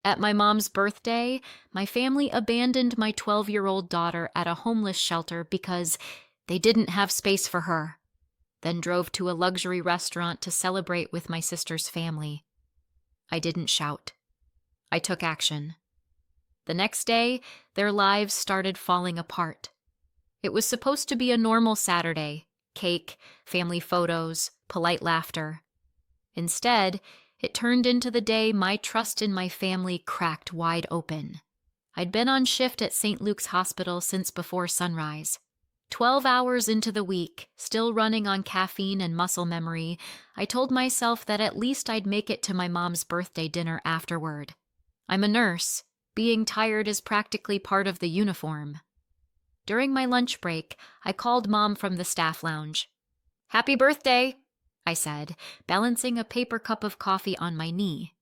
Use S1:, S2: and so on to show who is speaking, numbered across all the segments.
S1: At my mom's birthday, my family abandoned my 12-year-old daughter at a homeless shelter because they didn't have space for her, then drove to a luxury restaurant to celebrate with my sister's family. I didn't shout. I took action. The next day, their lives started falling apart. It was supposed to be a normal Saturday: cake, family photos, polite laughter. Instead, it turned into the day my trust in my family cracked wide open. I'd been on shift at St. Luke's Hospital since before sunrise. 12 hours into the week, still running on caffeine and muscle memory, I told myself that at least I'd make it to my mom's birthday dinner afterward. I'm a nurse. Being tired is practically part of the uniform. During my lunch break, I called Mom from the staff lounge. "Happy birthday," I said, balancing a paper cup of coffee on my knee.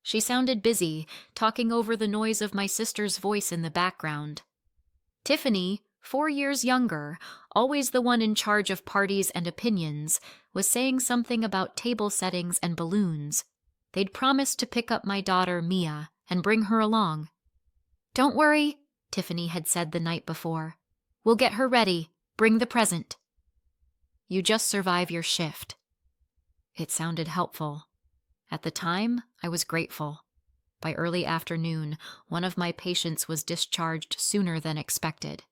S1: She sounded busy, talking over the noise of my sister's voice in the background. Tiffany, 4 years younger, always the one in charge of parties and opinions, was saying something about table settings and balloons. They'd promised to pick up my daughter, Mia, and bring her along. "Don't worry," Tiffany had said the night before. "We'll get her ready. Bring the present." "You just survive your shift." It sounded helpful. At the time, I was grateful. By early afternoon, one of my patients was discharged sooner than expected.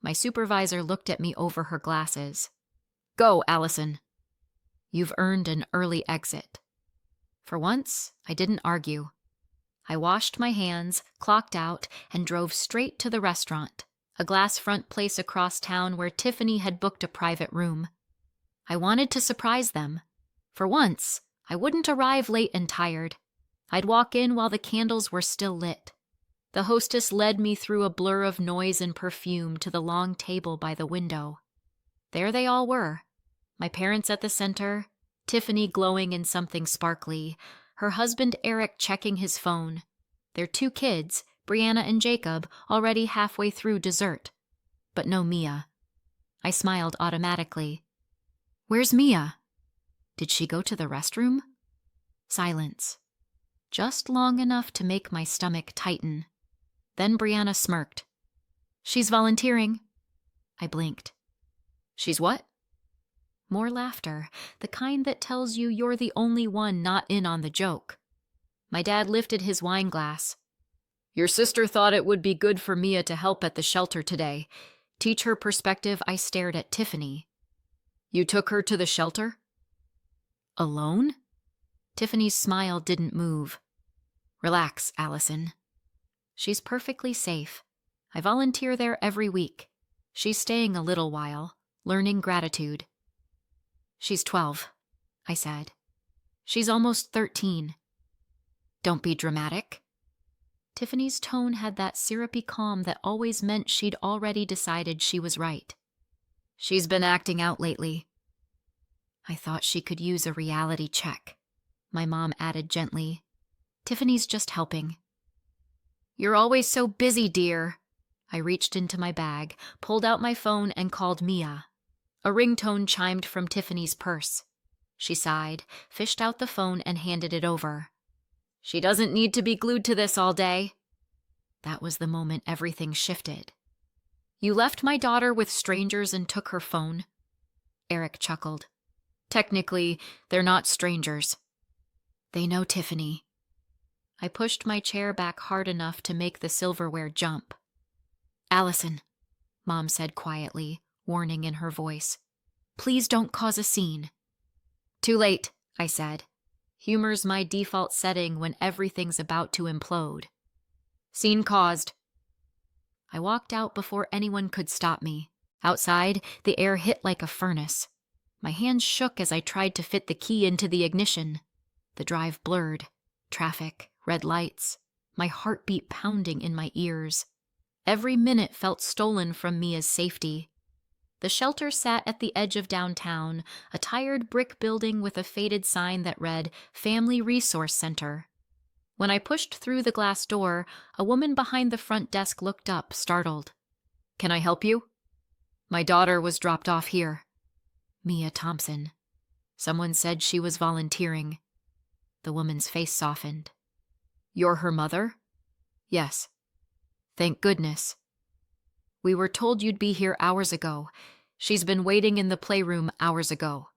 S1: My supervisor looked at me over her glasses. "Go, Allison." "You've earned an early exit." For once, I didn't argue. I washed my hands, clocked out, and drove straight to the restaurant, a glass front place across town where Tiffany had booked a private room. I wanted to surprise them. For once, I wouldn't arrive late and tired. I'd walk in while the candles were still lit. The hostess led me through a blur of noise and perfume to the long table by the window. There they all were. My parents at the center, Tiffany glowing in something sparkly, her husband Eric checking his phone, their 2 kids, Brianna and Jacob, already halfway through dessert. But no Mia. I smiled automatically. "Where's Mia?" "Did she go to the restroom?" Silence. Just long enough to make my stomach tighten. Then Brianna smirked. "She's volunteering." I blinked. "She's what?" More laughter, the kind that tells you you're the only one not in on the joke. My dad lifted his wine glass. "Your sister thought it would be good for Mia to help at the shelter today. Teach her perspective." I stared at Tiffany. "You took her to the shelter?" "Alone?" Tiffany's smile didn't move. "Relax, Allison. She's perfectly safe. I volunteer there every week. She's staying a little while, learning gratitude." "She's 12, I said. "She's almost 13. "Don't be dramatic." Tiffany's tone had that syrupy calm that always meant she'd already decided she was right. "She's been acting out lately." "I thought she could use a reality check," my mom added gently. "Tiffany's just helping." "You're always so busy, dear." I reached into my bag, pulled out my phone, and called Mia. A ringtone chimed from Tiffany's purse. She sighed, fished out the phone, and handed it over. "She doesn't need to be glued to this all day." That was the moment everything shifted. "You left my daughter with strangers and took her phone?" Eric chuckled. "Technically, they're not strangers." "They know Tiffany." I pushed my chair back hard enough to make the silverware jump. "Allison," Mom said quietly, warning in her voice. "Please don't cause a scene." "Too late," I said. Humor's my default setting when everything's about to implode. "Scene caused." I walked out before anyone could stop me. Outside, the air hit like a furnace. My hands shook as I tried to fit the key into the ignition. The drive blurred. Traffic, red lights, my heartbeat pounding in my ears. Every minute felt stolen from Mia's safety. The shelter sat at the edge of downtown, a tired brick building with a faded sign that read Family Resource Center. When I pushed through the glass door, a woman behind the front desk looked up, startled. "Can I help you?" "My daughter was dropped off here." Mia Thompson. Someone said she was volunteering. The woman's face softened. You're her mother? Yes. Thank goodness. We were told you'd be here hours ago. She's been waiting in the playroom hours ago.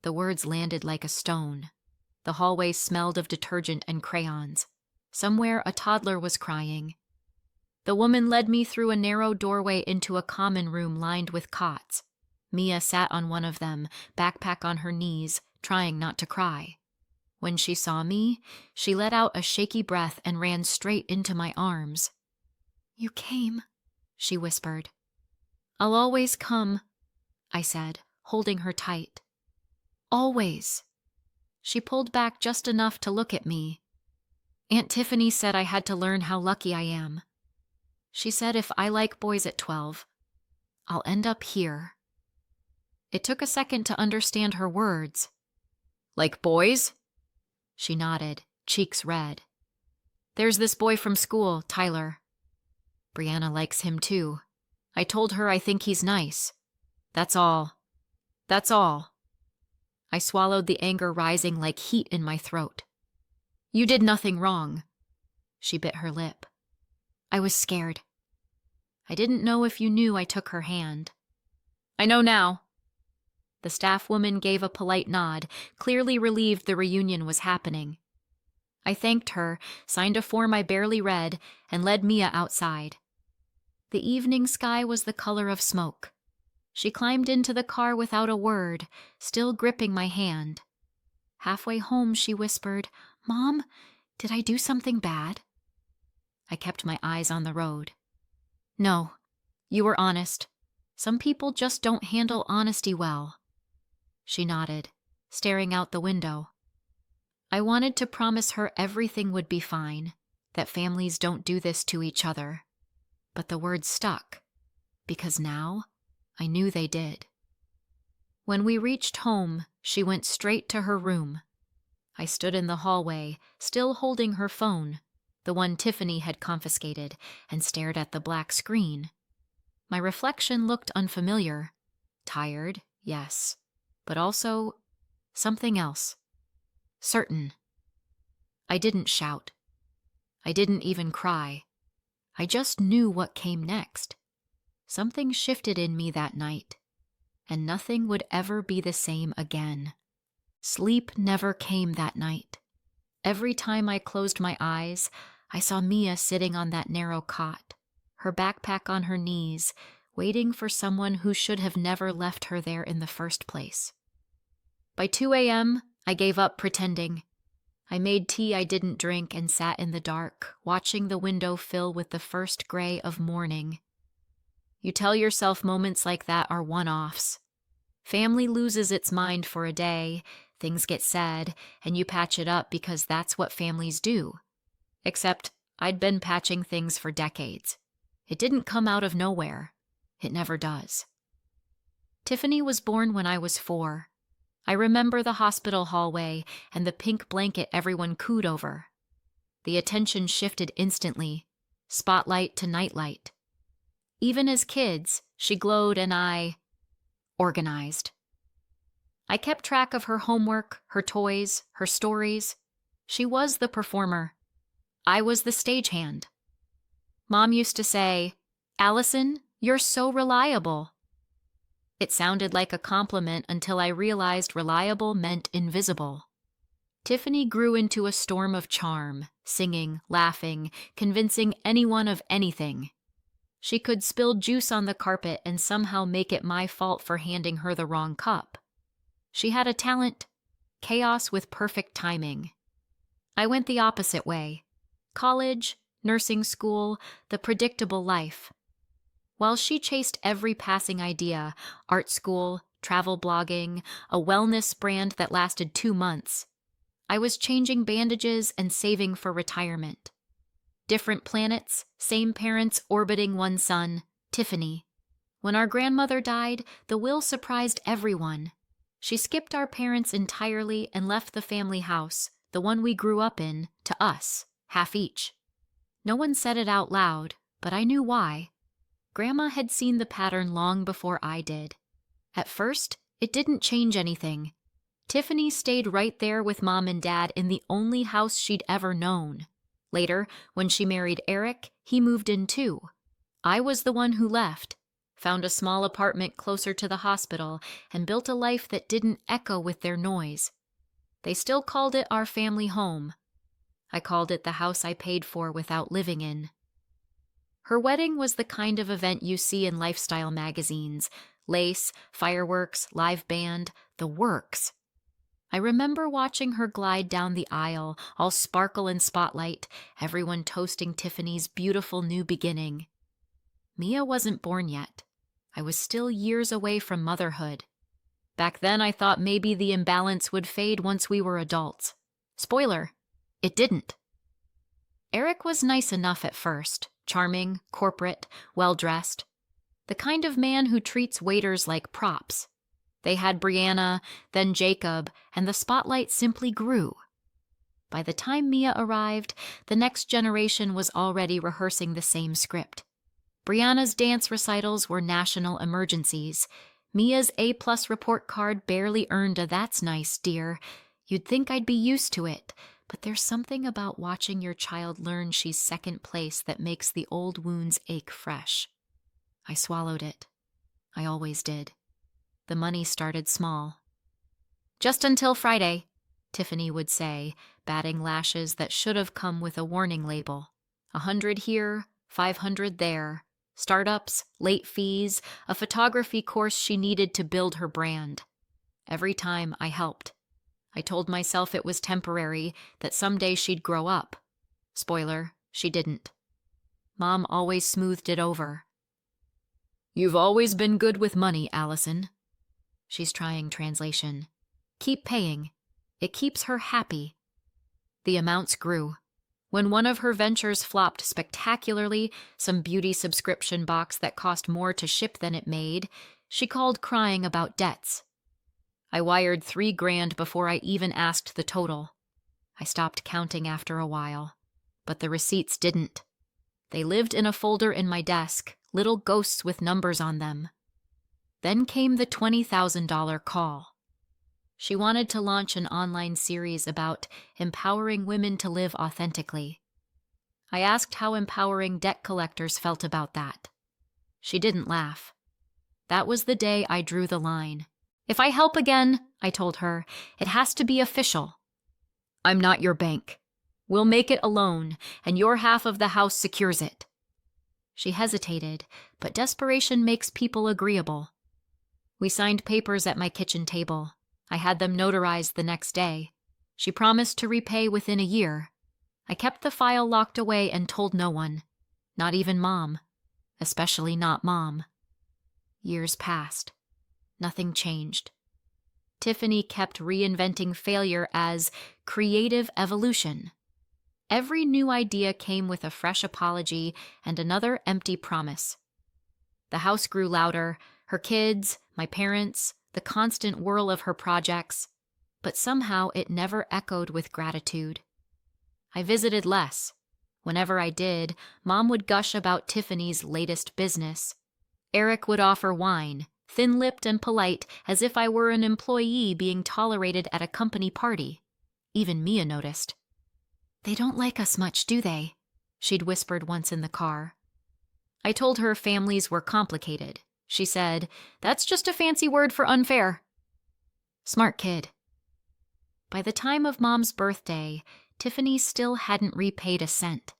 S1: The words landed like a stone. The hallway smelled of detergent and crayons. Somewhere a toddler was crying. The woman led me through a narrow doorway into a common room lined with cots. Mia sat on one of them, backpack on her knees, trying not to cry. When she saw me, she let out a shaky breath and ran straight into my arms. You came, she whispered. I'll always come, I said, holding her tight. Always. She pulled back just enough to look at me. Aunt Tiffany said I had to learn how lucky I am. She said if I like boys at 12, I'll end up here. It took a second to understand her words. Like boys? She nodded, cheeks red. There's this boy from school, Tyler. Brianna likes him too. I told her I think he's nice. That's all. That's all. I swallowed the anger rising like heat in my throat. You did nothing wrong. She bit her lip. I was scared. I didn't know if you knew I took her hand. I know now. The staff woman gave a polite nod, clearly relieved the reunion was happening. I thanked her, signed a form I barely read, and led Mia outside. The evening sky was the color of smoke. She climbed into the car without a word, still gripping my hand. Halfway home, she whispered, Mom, did I do something bad? I kept my eyes on the road. No, you were honest. Some people just don't handle honesty well. She nodded, staring out the window. I wanted to promise her everything would be fine, that families don't do this to each other. But the words stuck, because now I knew they did. When we reached home, she went straight to her room. I stood in the hallway, still holding her phone, the one Tiffany had confiscated, and stared at the black screen. My reflection looked unfamiliar. Tired, yes, but also something else. Certain. I didn't shout. I didn't even cry. I just knew what came next. Something shifted in me that night, and nothing would ever be the same again. Sleep never came that night. Every time I closed my eyes, I saw Mia sitting on that narrow cot, her backpack on her knees, waiting for someone who should have never left her there in the first place. By 2 a.m., I gave up pretending. I made tea I didn't drink and sat in the dark, watching the window fill with the first gray of morning. You tell yourself moments like that are one-offs. Family loses its mind for a day, things get said, and you patch it up because that's what families do. Except I'd been patching things for decades. It didn't come out of nowhere. It never does. Tiffany was born when I was 4. I remember the hospital hallway and the pink blanket everyone cooed over. The attention shifted instantly, spotlight to nightlight. Even as kids, she glowed and I organized. I kept track of her homework, her toys, her stories. She was the performer. I was the stagehand. Mom used to say, "Allison, you're so reliable." It sounded like a compliment until I realized reliable meant invisible. Tiffany grew into a storm of charm, singing, laughing, convincing anyone of anything. She could spill juice on the carpet and somehow make it my fault for handing her the wrong cup. She had a talent, chaos with perfect timing. I went the opposite way. College, nursing school, the predictable life. While she chased every passing idea, art school, travel blogging, a wellness brand that lasted 2 months, I was changing bandages and saving for retirement. Different planets, same parents orbiting one sun, Tiffany. When our grandmother died, the will surprised everyone. She skipped our parents entirely and left the family house, the one we grew up in, to us, half each. No one said it out loud, but I knew why. Grandma had seen the pattern long before I did. At first, it didn't change anything. Tiffany stayed right there with Mom and Dad in the only house she'd ever known. Later, when she married Eric, he moved in too. I was the one who left, found a small apartment closer to the hospital, and built a life that didn't echo with their noise. They still called it our family home. I called it the house I paid for without living in. Her wedding was the kind of event you see in lifestyle magazines: lace, fireworks, live band, the works. I remember watching her glide down the aisle, all sparkle and spotlight, everyone toasting Tiffany's beautiful new beginning. Mia wasn't born yet. I was still years away from motherhood. Back then I thought maybe the imbalance would fade once we were adults. Spoiler, it didn't. Eric was nice enough at first, charming, corporate, well-dressed. The kind of man who treats waiters like props. They had Brianna, then Jacob, and the spotlight simply grew. By the time Mia arrived, the next generation was already rehearsing the same script. Brianna's dance recitals were national emergencies. Mia's A-plus report card barely earned a "that's nice, dear." You'd think I'd be used to it, but there's something about watching your child learn she's second place that makes the old wounds ache fresh. I swallowed it. I always did. The money started small. "Just until Friday," Tiffany would say, batting lashes that should have come with a warning label. 100 here, 500 there. Startups, late fees, a photography course she needed to build her brand. Every time I helped. I told myself it was temporary, that someday she'd grow up. Spoiler, she didn't. Mom always smoothed it over. "You've always been good with money, Allison." She's trying translation. Keep paying. It keeps her happy. The amounts grew. When one of her ventures flopped spectacularly, some beauty subscription box that cost more to ship than it made, she called crying about debts. I wired $3,000 before I even asked the total. I stopped counting after a while, but the receipts didn't. They lived in a folder in my desk, little ghosts with numbers on them. Then came the $20,000 call. She wanted to launch an online series about empowering women to live authentically. I asked how empowering debt collectors felt about that. She didn't laugh. That was the day I drew the line. "If I help again," I told her, "it has to be official. I'm not your bank. We'll make it a loan, and your half of the house secures it." She hesitated, but desperation makes people agreeable. We signed papers at my kitchen table. I had them notarized the next day. She promised to repay within a year. I kept the file locked away and told no one. Not even Mom. Especially not Mom. Years passed. Nothing changed. Tiffany kept reinventing failure as creative evolution. Every new idea came with a fresh apology and another empty promise. The house grew louder, her kids, my parents, the constant whirl of her projects, but somehow it never echoed with gratitude. I visited less. Whenever I did, Mom would gush about Tiffany's latest business. Eric would offer wine, thin-lipped and polite, as if I were an employee being tolerated at a company party. Even Mia noticed. "They don't like us much, do they?" she'd whispered once in the car. I told her families were complicated. She said, "That's just a fancy word for unfair." Smart kid. By the time of Mom's birthday, Tiffany still hadn't repaid a cent.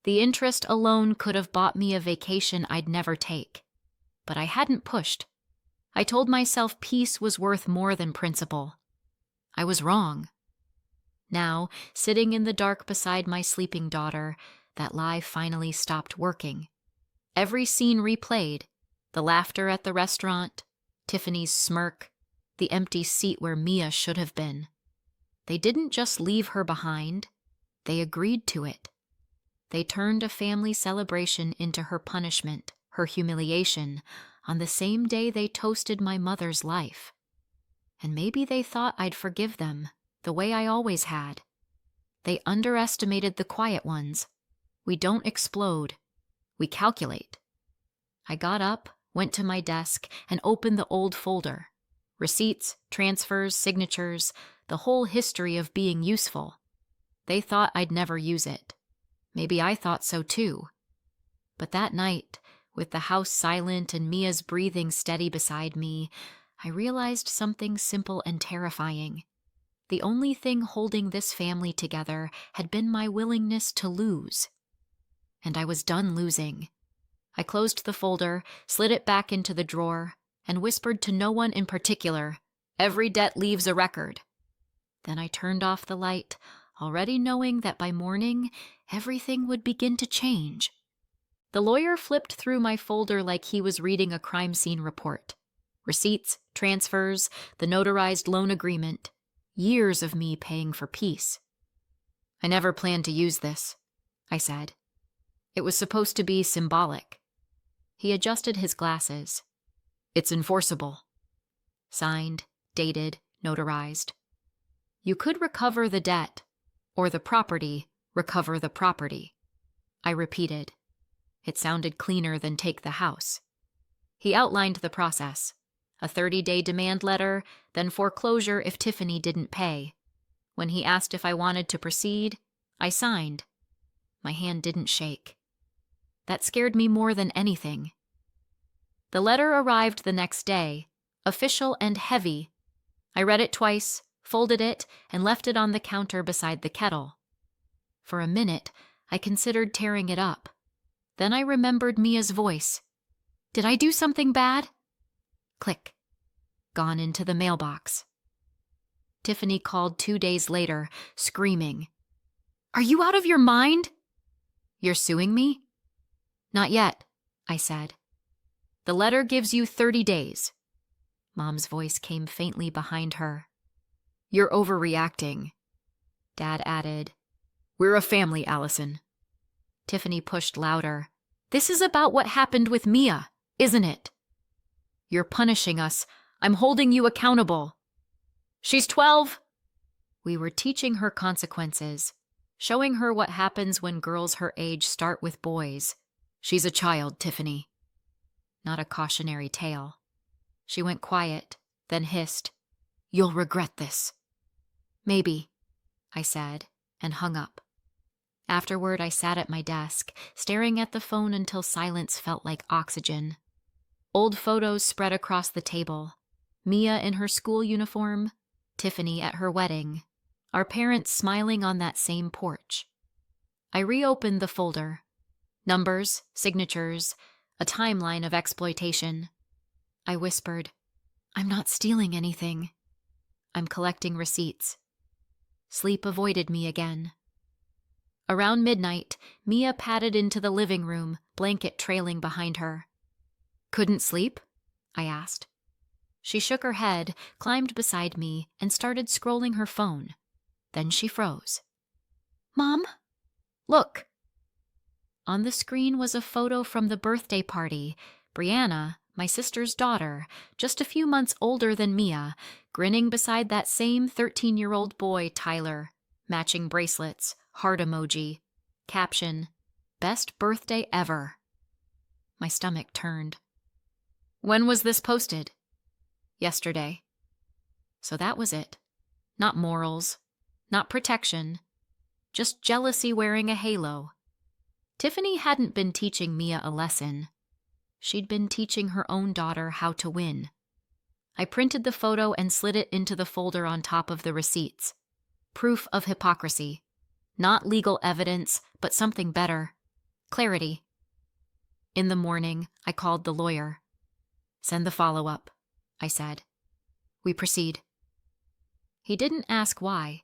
S1: The interest alone could have bought me a vacation I'd never take. But I hadn't pushed. I told myself peace was worth more than principle. I was wrong. Now, sitting in the dark beside my sleeping daughter, that lie finally stopped working. Every scene replayed. The laughter at the restaurant, Tiffany's smirk, the empty seat where Mia should have been. They didn't just leave her behind. They agreed to it. They turned a family celebration into her punishment, her humiliation, on the same day they toasted my mother's life. And maybe they thought I'd forgive them, the way I always had. They underestimated the quiet ones. We don't explode. We calculate. I got up, went to my desk, and opened the old folder. Receipts, transfers, signatures, the whole history of being useful. They thought I'd never use it. Maybe I thought so too. But that night, with the house silent and Mia's breathing steady beside me, I realized something simple and terrifying. The only thing holding this family together had been my willingness to lose. And I was done losing. I closed the folder, slid it back into the drawer, and whispered to no one in particular, "Every debt leaves a record." Then I turned off the light, already knowing that by morning, everything would begin to change. The lawyer flipped through my folder like he was reading a crime scene report. Receipts, transfers, the notarized loan agreement. Years of me paying for peace. "I never planned to use this," I said. "It was supposed to be symbolic." He adjusted his glasses. "It's enforceable." Signed, dated, notarized. "You could recover the debt, or the property, recover the property," I repeated. It sounded cleaner than take the house. He outlined the process. A 30-day demand letter, then foreclosure if Tiffany didn't pay. When he asked if I wanted to proceed, I signed. My hand didn't shake. That scared me more than anything. The letter arrived the next day, official and heavy. I read it twice, folded it, and left it on the counter beside the kettle. For a minute, I considered tearing it up. Then I remembered Mia's voice. Did I do something bad? Click. Gone into the mailbox. Tiffany called 2 days later, screaming. "Are you out of your mind?" "You're suing me?" "Not yet," I said. "The letter gives you 30 days. Mom's voice came faintly behind her. "You're overreacting." Dad added, "We're a family, Allison." Tiffany pushed louder. "This is about what happened with Mia, isn't it?" "You're punishing us. I'm holding you accountable." "She's 12. We were teaching her consequences, showing her what happens when girls her age start with boys. "She's a child, Tiffany." Not a cautionary tale. She went quiet, then hissed, "You'll regret this." "Maybe," I said, and hung up. Afterward, I sat at my desk, staring at the phone until silence felt like oxygen. Old photos spread across the table. Mia in her school uniform, Tiffany at her wedding, our parents smiling on that same porch. I reopened the folder. Numbers, signatures, a timeline of exploitation. I whispered, "I'm not stealing anything. I'm collecting receipts." Sleep avoided me again. Around midnight, Mia padded into the living room, blanket trailing behind her. "Couldn't sleep?" I asked. She shook her head, climbed beside me, and started scrolling her phone. Then she froze. "Mom? Look!" On the screen was a photo from the birthday party. Brianna, my sister's daughter, just a few months older than Mia, grinning beside that same 13-year-old boy, Tyler. Matching bracelets, heart emoji. Caption, "Best birthday ever." My stomach turned. "When was this posted?" "Yesterday." So that was it. Not morals, not protection, just jealousy wearing a halo. Tiffany hadn't been teaching Mia a lesson. She'd been teaching her own daughter how to win. I printed the photo and slid it into the folder on top of the receipts. Proof of hypocrisy. Not legal evidence, but something better. Clarity. In the morning, I called the lawyer. "Send the follow-up," I said. "We proceed." He didn't ask why.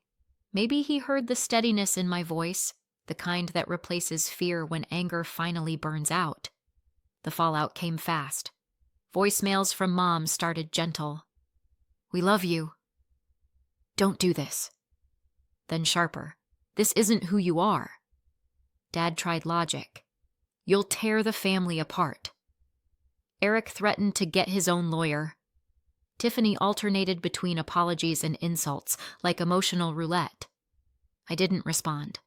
S1: Maybe he heard the steadiness in my voice, the kind that replaces fear when anger finally burns out. The fallout came fast. Voicemails from Mom started gentle. "We love you." "Don't do this." Then sharper. "This isn't who you are." Dad tried logic. "You'll tear the family apart." Eric threatened to get his own lawyer. Tiffany alternated between apologies and insults, like emotional roulette. I didn't respond.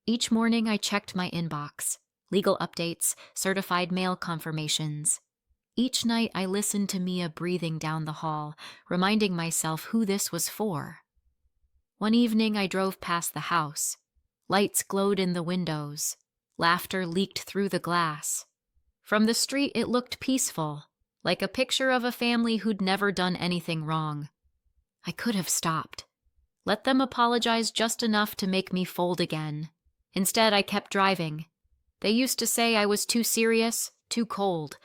S1: Each morning I checked my inbox. Legal updates, certified mail confirmations. Each night I listened to Mia breathing down the hall, reminding myself who this was for. One evening I drove past the house. Lights glowed in the windows. Laughter leaked through the glass. From the street, it looked peaceful, like a picture of a family who'd never done anything wrong. I could have stopped. Let them apologize just enough to make me fold again. Instead, I kept driving. They used to say I was too serious, too cold.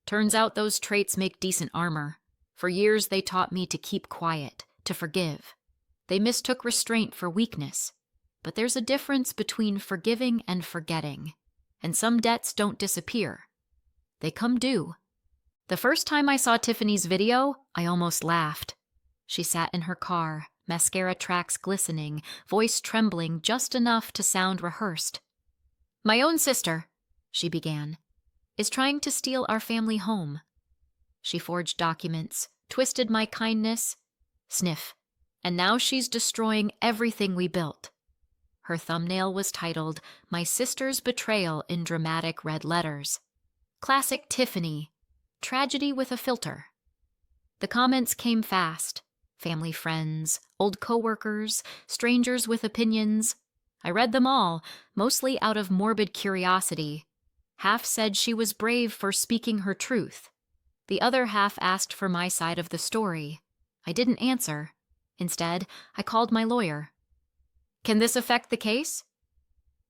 S1: Turns out those traits make decent armor. For years, they taught me to keep quiet, to forgive. They mistook restraint for weakness. But there's a difference between forgiving and forgetting. And some debts don't disappear. They come due. The first time I saw Tiffany's video, I almost laughed. She sat in her car, mascara tracks glistening, voice trembling just enough to sound rehearsed. "My own sister," she began, "is trying to steal our family home." She forged documents, twisted my kindness, sniff, and now she's destroying everything we built. Her thumbnail was titled, "My Sister's Betrayal" in dramatic red letters. Classic Tiffany, tragedy with a filter. The comments came fast. Family friends, old coworkers, strangers with opinions. I read them all, mostly out of morbid curiosity. Half said she was brave for speaking her truth. The other half asked for my side of the story. I didn't answer. Instead, I called my lawyer. "Can this affect the case?"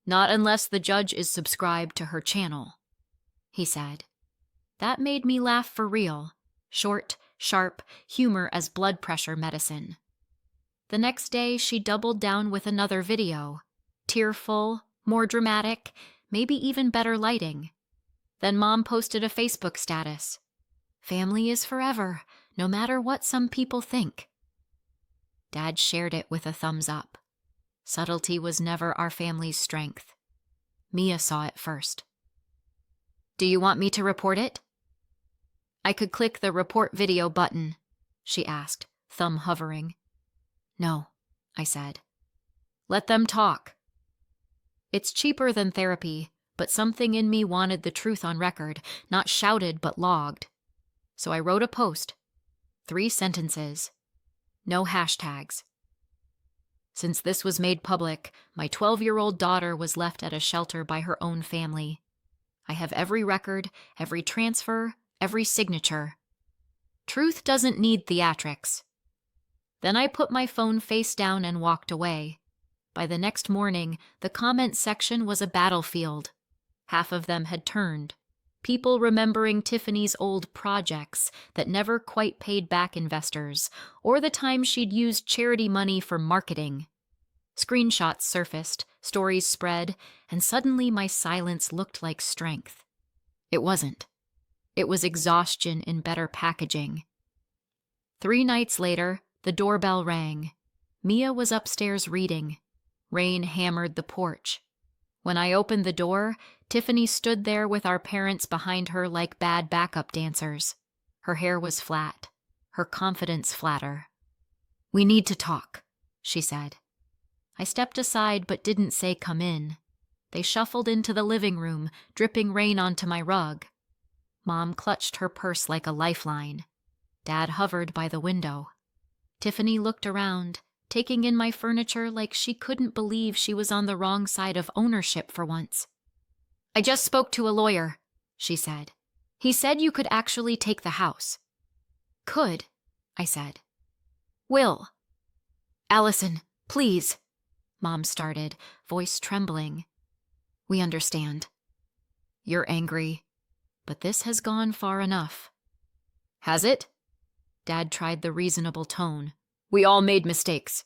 S1: "Not unless the judge is subscribed to her channel," he said. That made me laugh for real. Short, sharp, humor as blood pressure medicine. The next day, she doubled down with another video. Tearful, more dramatic, maybe even better lighting. Then Mom posted a Facebook status. "Family is forever, no matter what some people think." Dad shared it with a thumbs up. Subtlety was never our family's strength. Mia saw it first. "Do you want me to report it?" I could click the report video button, she asked, thumb hovering. "No," I said. "Let them talk." It's cheaper than therapy, but something in me wanted the truth on record, not shouted but logged. So I wrote a post. 3 sentences. No hashtags. Since this was made public, my 12-year-old daughter was left at a shelter by her own family. I have every record, every transfer, every signature. Truth doesn't need theatrics. Then I put my phone face down and walked away. By the next morning, the comment section was a battlefield. Half of them had turned. People remembering Tiffany's old projects that never quite paid back investors, or the time she'd used charity money for marketing. Screenshots surfaced, stories spread, and suddenly my silence looked like strength. It wasn't. It was exhaustion in better packaging. 3 nights later, the doorbell rang. Mia was upstairs reading. Rain hammered the porch. When I opened the door, Tiffany stood there with our parents behind her like bad backup dancers. Her hair was flat, her confidence flatter. "We need to talk," she said. I stepped aside but didn't say come in. They shuffled into the living room, dripping rain onto my rug. Mom clutched her purse like a lifeline. Dad hovered by the window. Tiffany looked around, taking in my furniture like she couldn't believe she was on the wrong side of ownership for once. "I just spoke to a lawyer," she said. "He said you could actually take the house." "Could," I said. "Will." "Allison, please," Mom started, voice trembling. "We understand. You're angry, but this has gone far enough." "Has it?" Dad tried the reasonable tone. "We all made mistakes."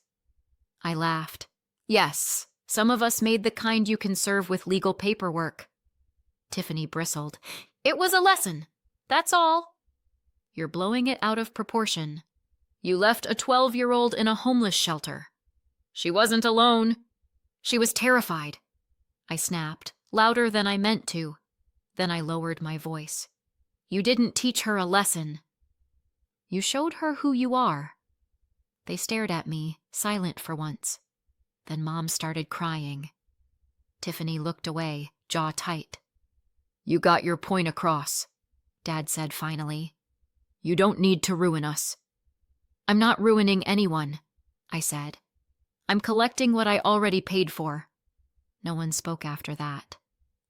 S1: I laughed. "Yes, some of us made the kind you can serve with legal paperwork." Tiffany bristled. "It was a lesson. That's all." "You're blowing it out of proportion. You left a 12-year-old in a homeless shelter. She wasn't alone." "She was terrified," I snapped, louder than I meant to. Then I lowered my voice. "You didn't teach her a lesson. You showed her who you are." They stared at me, silent for once. Then Mom started crying. Tiffany looked away, jaw tight. "You got your point across," Dad said finally. "You don't need to ruin us." "I'm not ruining anyone," I said. "I'm collecting what I already paid for." No one spoke after that.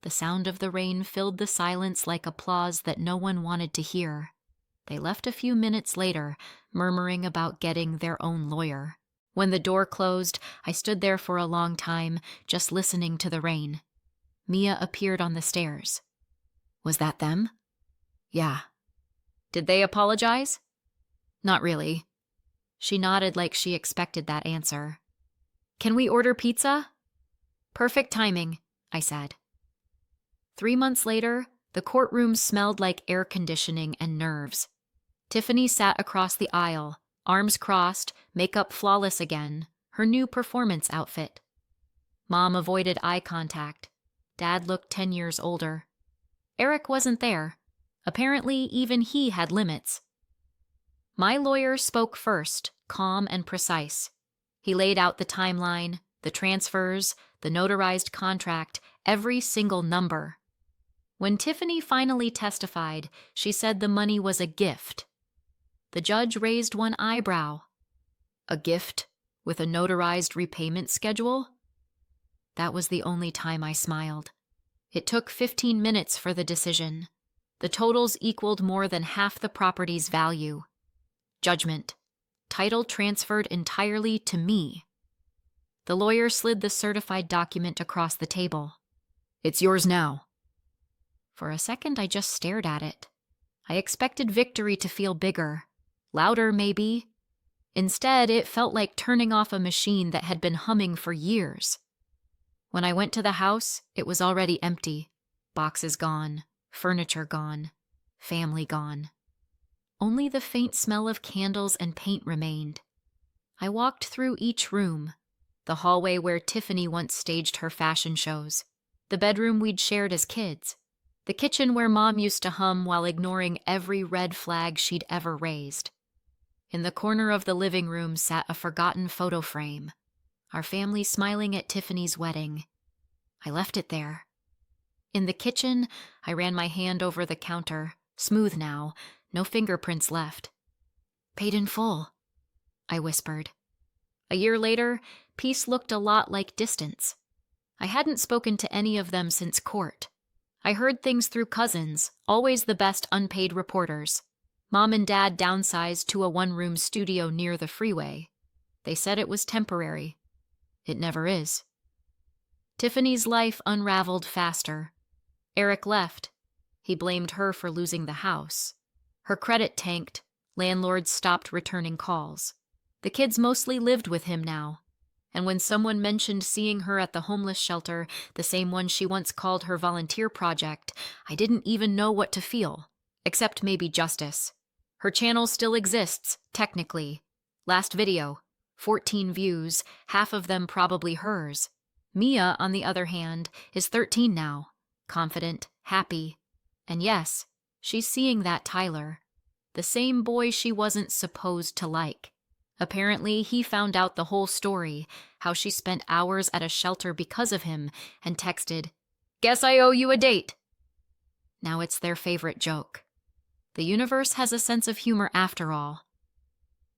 S1: The sound of the rain filled the silence like applause that no one wanted to hear. They left a few minutes later, murmuring about getting their own lawyer. When the door closed, I stood there for a long time, just listening to the rain. Mia appeared on the stairs. Was that them? Yeah. Did they apologize? Not really. She nodded like she expected that answer. Can we order pizza? Perfect timing, I said. 3 months later, the courtroom smelled like air conditioning and nerves. Tiffany sat across the aisle, arms crossed, makeup flawless again, her new performance outfit. Mom avoided eye contact. Dad looked 10 years older. Eric wasn't there. Apparently, even he had limits. My lawyer spoke first, calm and precise. He laid out the timeline, the transfers, the notarized contract, every single number. When Tiffany finally testified, she said the money was a gift. The judge raised one eyebrow. A gift with a notarized repayment schedule? That was the only time I smiled. It took 15 minutes for the decision. The totals equaled more than half the property's value. Judgment. Title transferred entirely to me. The lawyer slid the certified document across the table. It's yours now. For a second, I just stared at it. I expected victory to feel bigger, louder maybe. Instead, it felt like turning off a machine that had been humming for years. When I went to the house, it was already empty. Boxes gone, furniture gone, family gone. Only the faint smell of candles and paint remained. I walked through each room, the hallway where Tiffany once staged her fashion shows, the bedroom we'd shared as kids, the kitchen where Mom used to hum while ignoring every red flag she'd ever raised. In the corner of the living room sat a forgotten photo frame, our family smiling at Tiffany's wedding. I left it there. In the kitchen, I ran my hand over the counter, smooth now, no fingerprints left. Paid in full, I whispered. A year later, peace looked a lot like distance. I hadn't spoken to any of them since court. I heard things through cousins, always the best unpaid reporters. Mom and Dad downsized to a one-room studio near the freeway. They said it was temporary. It never is. Tiffany's life unraveled faster. Eric left. He blamed her for losing the house. Her credit tanked. Landlords stopped returning calls. The kids mostly lived with him now. And when someone mentioned seeing her at the homeless shelter, the same one she once called her volunteer project, I didn't even know what to feel, except maybe justice. Her channel still exists, technically. Last video, 14 views, half of them probably hers. Mia, on the other hand, is 13 now, confident, happy. And yes, she's seeing that Tyler, the same boy she wasn't supposed to like. Apparently, he found out the whole story, how she spent hours at a shelter because of him, and texted, "Guess I owe you a date." Now it's their favorite joke. The universe has a sense of humor after all.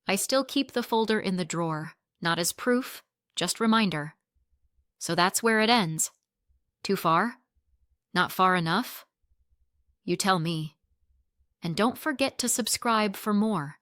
S1: I still keep the folder in the drawer, not as proof, just reminder. So that's where it ends. Too far? Not far enough? You tell me. And don't forget to subscribe for more.